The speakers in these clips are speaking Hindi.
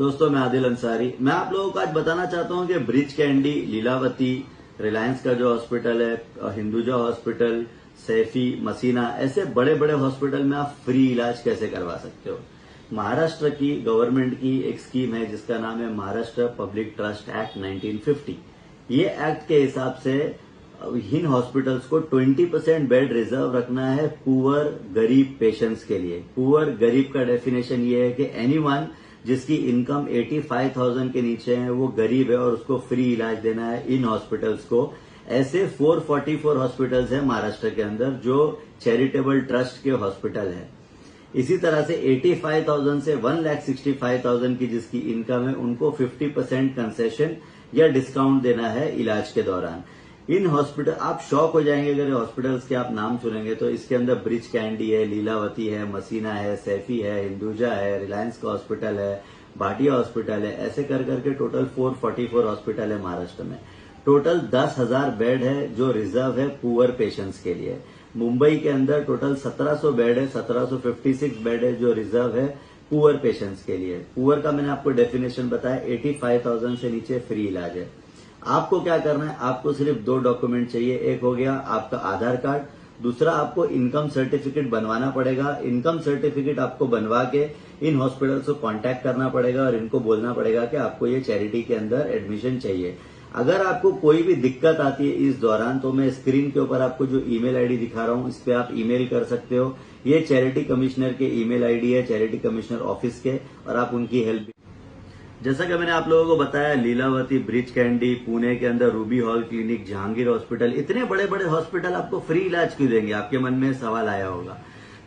दोस्तों, मैं आदिल अंसारी। मैं आप लोगों को आज बताना चाहता हूं कि ब्रिज कैंडी, लीलावती, रिलायंस का जो हॉस्पिटल है, हिंदुजा हॉस्पिटल, सैफी, मसीना, ऐसे बड़े बड़े हॉस्पिटल में आप फ्री इलाज कैसे करवा सकते हो। महाराष्ट्र की गवर्नमेंट की एक स्कीम है जिसका नाम है महाराष्ट्र पब्लिक ट्रस्ट एक्ट 1950। ये एक्ट के हिसाब से इन हॉस्पिटल्स को 20% बेड रिजर्व रखना है पुअर गरीब पेशेंट्स के लिए। पुअर गरीब का डेफिनेशन ये है कि एनीवन जिसकी इनकम 85,000 के नीचे है वो गरीब है और उसको फ्री इलाज देना है इन हॉस्पिटल्स को। ऐसे 444 हॉस्पिटल्स है महाराष्ट्र के अंदर जो चैरिटेबल ट्रस्ट के हॉस्पिटल है। इसी तरह से 85,000 से 1,65,000 की जिसकी इनकम है उनको 50% कंसेशन या डिस्काउंट देना है इलाज के दौरान। इन हॉस्पिटल आप शॉक हो जाएंगे अगर हॉस्पिटल्स के आप नाम सुनेंगे तो इसके अंदर ब्रिज कैंडी है, लीलावती है, मसीना है, सैफी है, हिंदुजा है, रिलायंस का हॉस्पिटल है, भाटिया हॉस्पिटल है। ऐसे कर करके टोटल 444 हॉस्पिटल है महाराष्ट्र में। टोटल 10,000 बेड है जो रिजर्व है पुअर पेशेंट्स के लिए। मुंबई के अंदर टोटल 1700 बेड है, 1756 बेड है जो रिजर्व है पुअर पेशेंट्स के लिए। पुअर का मैंने आपको डेफिनेशन बताया, 85,000 से नीचे फ्री इलाज है। आपको क्या करना है, आपको सिर्फ 2 डॉक्यूमेंट चाहिए। एक हो गया आपका आधार कार्ड, दूसरा आपको इनकम सर्टिफिकेट बनवाना पड़ेगा। इनकम सर्टिफिकेट आपको बनवा के इन हॉस्पिटल से कांटेक्ट करना पड़ेगा और इनको बोलना पड़ेगा कि आपको ये चैरिटी के अंदर एडमिशन चाहिए। अगर आपको कोई भी दिक्कत आती है इस दौरान तो मैं स्क्रीन के ऊपर आपको जो ईमेल आईडी दिखा रहा हूं इस पे आप ईमेल कर सकते हो। ये चैरिटी कमिश्नर के ईमेल आईडी है, चैरिटी कमिश्नर ऑफिस के, और आप उनकी हेल्प। जैसा कि मैंने आप लोगों को बताया, लीलावती, ब्रिज कैंडी, पुणे के अंदर Ruby hall clinic, Jahangir hospital, इतने बड़े बड़े हॉस्पिटल आपको फ्री इलाज क्यों देंगे, आपके मन में सवाल आया होगा।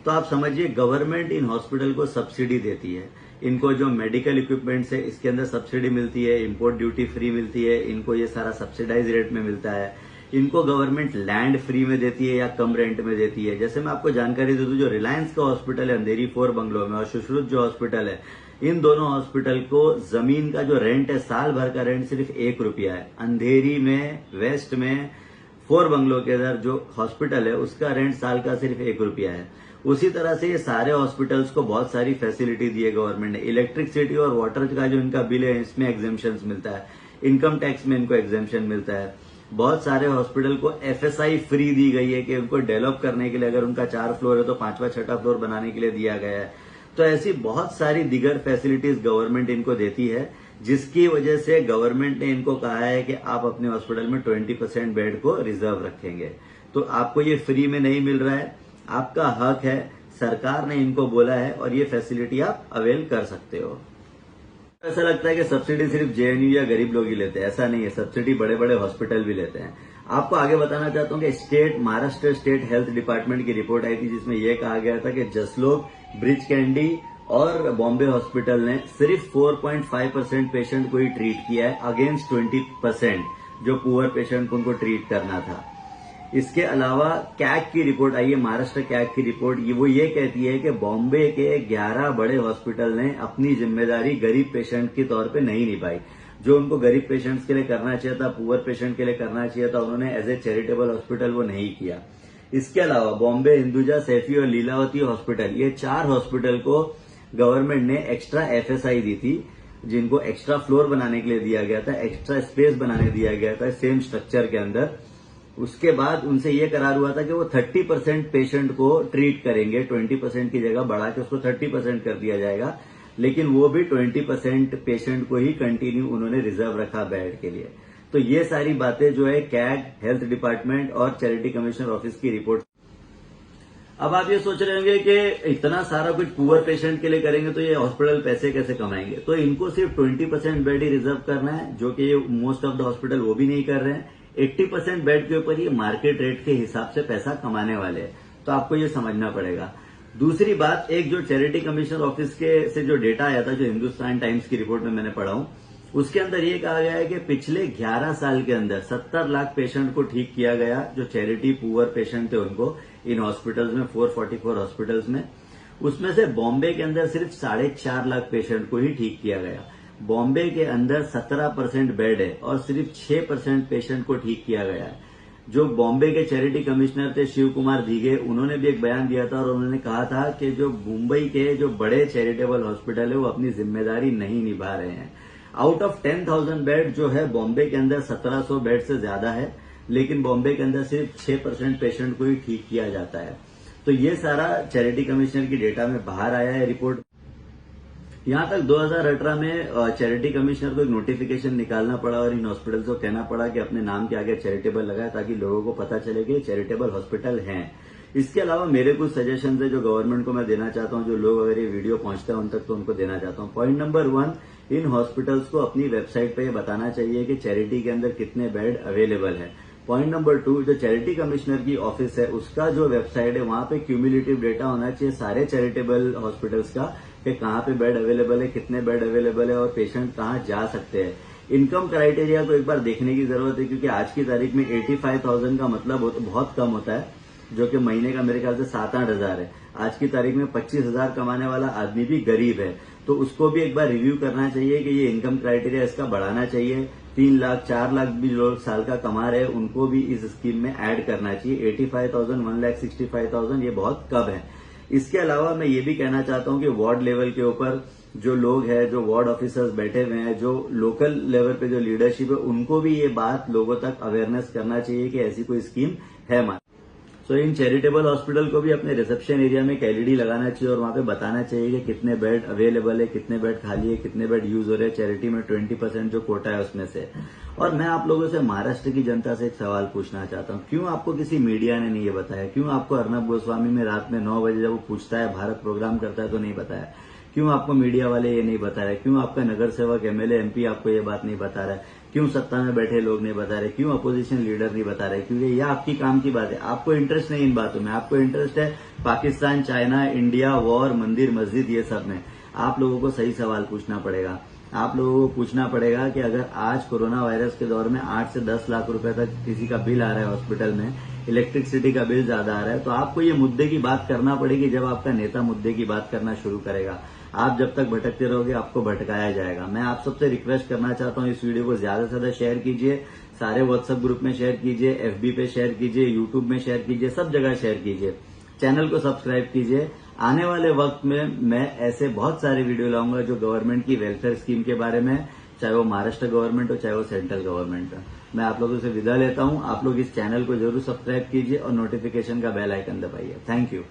तो आप समझिए, गवर्नमेंट इन हॉस्पिटल को सब्सिडी देती है। इनको जो मेडिकल इक्विपमेंट्स है इसके अंदर सब्सिडी मिलती है, इंपोर्ट ड्यूटी फ्री मिलती है, इनको ये सारा सब्सिडाइज रेट में मिलता है। इनको गवर्नमेंट लैंड फ्री में देती है या कम रेंट में देती है। जैसे मैं आपको जानकारी दे दूं, जो रिलायंस का हॉस्पिटल है अंधेरी 4 बंगलो में और सुश्रुत जो हॉस्पिटल है, इन दोनों हॉस्पिटल को जमीन का जो रेंट है, साल भर का रेंट सिर्फ 1 रुपया है। अंधेरी में, वेस्ट में 4 बंगलो के अंदर जो हॉस्पिटल है उसका रेंट साल का सिर्फ 1 रुपया है। उसी तरह से ये सारे हॉस्पिटल्स को बहुत सारी फैसिलिटी दी है गवर्नमेंट ने। इलेक्ट्रिसिटी और वाटर का जो इनका बिल है इसमें एग्जेम्पशन मिलता है, इनकम टैक्स में इनको एग्जेम्पशन मिलता है। बहुत सारे हॉस्पिटल को एफएसआई फ्री दी गई है कि उनको डेवलप करने के लिए, अगर उनका 4 फ्लोर है तो 5वां 6वां फ्लोर बनाने के लिए दिया गया है। तो ऐसी बहुत सारी दिगर फैसिलिटीज गवर्नमेंट इनको देती है, जिसकी वजह से गवर्नमेंट ने इनको कहा है कि आप अपने हॉस्पिटल में 20% बेड को रिजर्व रखेंगे। तो आपको ये फ्री में नहीं मिल रहा है, आपका हक है, सरकार ने इनको बोला है और ये फैसिलिटी आप अवेल कर सकते हो। ऐसा लगता है कि सब्सिडी सिर्फ जेएनयू या गरीब लोग ही लेते हैं, ऐसा नहीं है। सब्सिडी बड़े बड़े हॉस्पिटल भी लेते हैं। आपको आगे बताना चाहता हूं कि महाराष्ट्र स्टेट हेल्थ डिपार्टमेंट की रिपोर्ट आई थी जिसमें यह कहा गया था कि जसलोक, ब्रिज कैंडी और बॉम्बे हॉस्पिटल ने सिर्फ 4.5% पेशेंट को ही ट्रीट किया है, अगेंस्ट 20% जो पुअर पेशेंट को उनको ट्रीट करना था। इसके अलावा कैग की रिपोर्ट आई है, महाराष्ट्र कैग की रिपोर्ट, वो ये कहती है कि बॉम्बे के 11 बड़े हॉस्पिटल ने अपनी जिम्मेदारी गरीब पेशेंट के तौर पे नहीं निभाई। जो उनको गरीब पेशेंट्स के लिए करना चाहिए था, पुअर पेशेंट के लिए करना चाहिए था, उन्होंने एज ए चैरिटेबल हॉस्पिटल वो नहीं किया। इसके अलावा बॉम्बे, हिंदुजा, सैफी और लीलावती हॉस्पिटल, ये 4 हॉस्पिटल को गवर्नमेंट ने एक्स्ट्रा एफएसआई दी थी, जिनको एक्स्ट्रा फ्लोर बनाने के लिए दिया गया था, एक्स्ट्रा स्पेस बनाने दिया गया था सेम स्ट्रक्चर के अंदर। उसके बाद उनसे यह करार हुआ था कि वो 30% पेशेंट को ट्रीट करेंगे, 20% की जगह बढ़ा के उसको 30% कर दिया जाएगा, लेकिन वो भी 20% पेशेंट को ही कंटिन्यू उन्होंने रिजर्व रखा बेड के लिए। तो ये सारी बातें जो है कैग, हेल्थ डिपार्टमेंट और चैरिटी कमिश्नर ऑफिस की रिपोर्ट। अब आप ये सोच रहे होंगे कि इतना सारा कुछ पुअर पेशेंट के लिए करेंगे तो ये हॉस्पिटल पैसे कैसे कमाएंगे। तो इनको सिर्फ 20% बेड ही रिजर्व करना है, जो कि मोस्ट ऑफ द हॉस्पिटल वो भी नहीं कर रहे हैं। 80% बेड के ऊपर ये मार्केट रेट के हिसाब से पैसा कमाने वाले हैं, तो आपको ये समझना पड़ेगा। दूसरी बात, एक जो चैरिटी कमिश्नर ऑफिस के से जो डेटा आया था, जो हिंदुस्तान टाइम्स की रिपोर्ट में मैंने पढ़ा हूं, उसके अंदर ये कहा गया है कि पिछले 11 साल के अंदर 70 लाख पेशेंट को ठीक किया गया, जो चैरिटी पुअर पेशेंट थे उनको इन हॉस्पिटल्स में, 444 हॉस्पिटल्स में। उसमें से बॉम्बे के अंदर सिर्फ 4.5 लाख पेशेंट को ही ठीक किया गया। बॉम्बे के अंदर 17% बेड है और सिर्फ 6% पेशेंट को ठीक किया गया है। जो बॉम्बे के चैरिटी कमिश्नर थे शिव कुमार दीघे, उन्होंने भी एक बयान दिया था और उन्होंने कहा था कि जो मुंबई के जो बड़े चैरिटेबल हॉस्पिटल है वो अपनी जिम्मेदारी नहीं निभा रहे हैं। आउट ऑफ 10,000 बेड जो है बॉम्बे के अंदर 1700 बेड से ज्यादा है, लेकिन बॉम्बे के अंदर सिर्फ 6% पेशेंट को ही ठीक किया जाता है। तो ये सारा चैरिटी कमिश्नर की डेटा में बाहर आया है रिपोर्ट। यहां तक 2018 में चैरिटी कमिश्नर को एक नोटिफिकेशन निकालना पड़ा और इन हॉस्पिटल्स को कहना पड़ा कि अपने नाम के आगे चैरिटेबल लगाए, ताकि लोगों को पता चले कि चैरिटेबल हॉस्पिटल हैं। इसके अलावा मेरे कुछ सजेशन है जो गवर्नमेंट को मैं देना चाहता हूं, जो लोग अगर ये वीडियो पहुंचता है उन तक तो उनको देना चाहता हूं। पॉइंट नंबर 1, इन हॉस्पिटल्स को अपनी वेबसाइट पे ये बताना चाहिए कि चैरिटी के अंदर कितने बेड अवेलेबल है। पॉइंट नंबर 2, जो चैरिटी कमिश्नर की ऑफिस है उसका जो वेबसाइट है वहां पे क्यूमुलेटिव डेटा होना चाहिए सारे चैरिटेबल हॉस्पिटल्स का, कि कहां पे बेड अवेलेबल है, कितने बेड अवेलेबल है और पेशेंट कहां जा सकते हैं। इनकम क्राइटेरिया को एक बार देखने की जरूरत है, क्योंकि आज की तारीख में 85,000 का मतलब बहुत कम होता है, जो कि महीने का मेरे ख्याल से 7-8 हजार है। आज की तारीख में 25,000 कमाने वाला आदमी भी गरीब है, तो उसको भी एक बार रिव्यू करना चाहिए कि ये इनकम क्राइटेरिया इसका बढ़ाना चाहिए। 3 लाख 4 लाख भी लोग साल का कमा रहे हैं, उनको भी इस स्कीम में ऐड करना चाहिए। 85,000 1,65,000 ये बहुत कम है। इसके अलावा मैं ये भी कहना चाहता हूं कि वार्ड लेवल के ऊपर जो लोग हैं, जो वार्ड ऑफिसर्स बैठे हुए हैं, जो लोकल लेवल पे जो लीडरशिप है, उनको भी ये बात लोगों तक अवेयरनेस करना चाहिए कि ऐसी कोई स्कीम है। सो इन चैरिटेबल हॉस्पिटल को भी अपने रिसेप्शन एरिया में एक एलईडी लगाना चाहिए और वहां पे बताना चाहिए कि कितने बेड अवेलेबल है, कितने बेड खाली है, कितने बेड यूज हो रहे हैं। चैरिटी में 20% जो कोटा है उसमें से। और मैं आप लोगों से, महाराष्ट्र की जनता से एक सवाल पूछना चाहता हूं, क्यों आपको किसी मीडिया ने नहीं ये बताया? क्यों आपको अर्नब गोस्वामी में रात में 9 बजे जब वो पूछता है, भारत प्रोग्राम करता है, तो नहीं बताया? क्यों आपको मीडिया वाले ये नहीं बता रहे? क्यों आपका नगर सेवक एमएलए एमपी आपको ये बात नहीं बता रहा है? क्यों सत्ता में बैठे लोग नहीं बता रहे? क्यों अपोजिशन लीडर नहीं बता रहे? क्योंकि यह आपकी काम की बात है। आपको इंटरेस्ट नहीं इन बातों में, आपको इंटरेस्ट है पाकिस्तान, चाइना, इंडिया, वॉर, मंदिर, मस्जिद, ये सब में। आप लोगों को सही सवाल पूछना पड़ेगा। आप लोगों को पूछना पड़ेगा कि अगर आज कोरोना वायरस के दौर में 8 से 10 लाख रुपए तक किसी का बिल आ रहा है हॉस्पिटल में, इलेक्ट्रिसिटी का बिल ज्यादा आ रहा है, तो आपको ये मुद्दे की बात करना पड़ेगी जब आपका नेता मुद्दे की बात करना शुरू करेगा। आप जब तक भटकते रहोगे आपको भटकाया जाएगा। मैं आप सबसे रिक्वेस्ट करना चाहता हूं, इस वीडियो को ज्यादा से ज्यादा शेयर कीजिए, सारे व्हाट्सएप ग्रुप में शेयर कीजिए, एफबी पे शेयर कीजिए, यूट्यूब में शेयर कीजिए, सब जगह शेयर कीजिए। चैनल को सब्सक्राइब कीजिए। आने वाले वक्त में मैं ऐसे बहुत सारे वीडियो लाऊंगा जो गवर्नमेंट की वेलफेयर स्कीम के बारे में, चाहे वो महाराष्ट्र गवर्नमेंट हो चाहे वो सेंट्रल गवर्नमेंट हो। मैं आप लोगों से विदा लेता हूं। आप लोग इस चैनल को जरूर सब्सक्राइब कीजिए और नोटिफिकेशन का बेल आइकन दबाइए। Thank you.